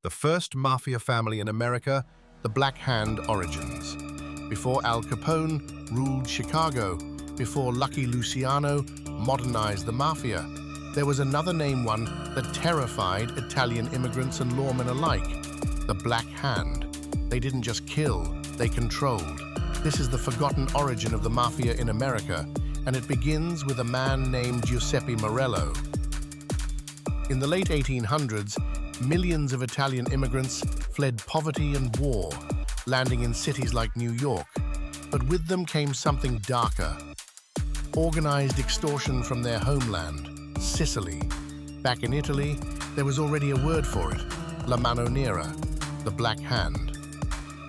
The first mafia family in America, the Black Hand origins. Before Al Capone ruled Chicago, before Lucky Luciano modernized the mafia, there was another name one that terrified Italian immigrants and lawmen alike, the Black Hand. They didn't just kill, they controlled. This is the forgotten origin of the mafia in America, and it begins with a man named Giuseppe Morello. In the late 1800s, millions of Italian immigrants fled poverty and war, landing in cities like New York. But with them came something darker. Organized extortion from their homeland, Sicily. Back in Italy, there was already a word for it, la mano nera, the Black Hand.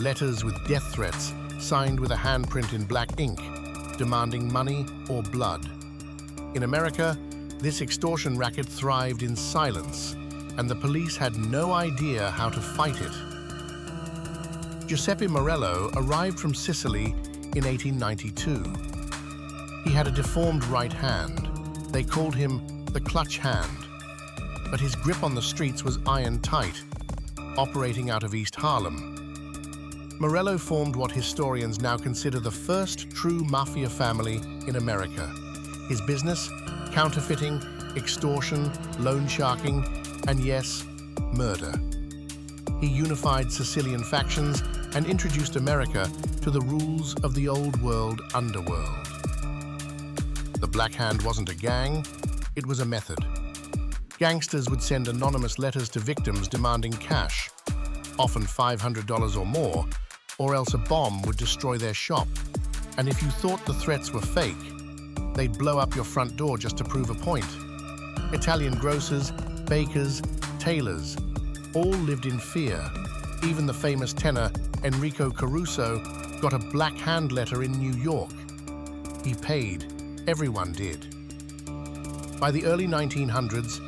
Letters with death threats signed with a handprint in black ink, demanding money or blood. In America, this extortion racket thrived in silence, and the police had no idea how to fight it. Giuseppe Morello arrived from Sicily in 1892. He had a deformed right hand. They called him the clutch hand. But his grip on the streets was iron tight, operating out of East Harlem. Morello formed what historians now consider the first true mafia family in America. His business? Counterfeiting, extortion, loan sharking, and yes, murder. He unified Sicilian factions and introduced America to the rules of the old world underworld. The Black Hand wasn't a gang, it was a method. Gangsters would send anonymous letters to victims demanding cash, often $500 or more, or else a bomb would destroy their shop. And if you thought the threats were fake, they'd blow up your front door just to prove a point. Italian grocers, bakers, tailors, all lived in fear. Even the famous tenor Enrico Caruso got a Black Hand letter in New York. He paid. Everyone did. By the early 1900s,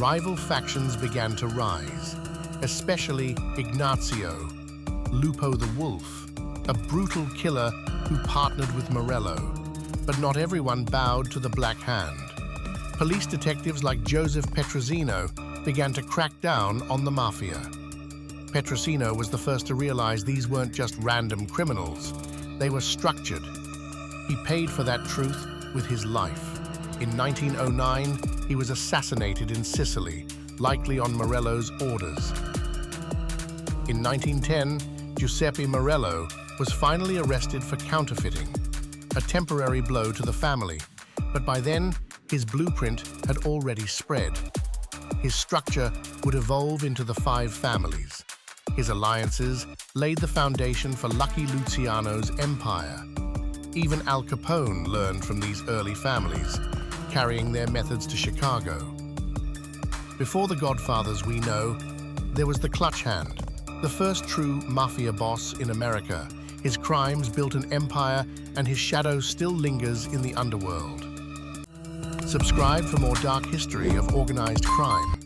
rival factions began to rise, especially Ignazio, Lupo the Wolf, a brutal killer who partnered with Morello. But not everyone bowed to the Black Hand. Police detectives like Joseph Petrosino began to crack down on the mafia. Petrosino was the first to realize these weren't just random criminals. They were structured. He paid for that truth with his life. In 1909, he was assassinated in Sicily, likely on Morello's orders. In 1910, Giuseppe Morello was finally arrested for counterfeiting, a temporary blow to the family, but by then, his blueprint had already spread. His structure would evolve into the 5 families. His alliances laid the foundation for Lucky Luciano's empire. Even Al Capone learned from these early families, carrying their methods to Chicago. Before the Godfathers we know, there was the Clutch Hand, the first true mafia boss in America. His crimes built an empire, and his shadow still lingers in the underworld. Subscribe for more dark history of organized crime.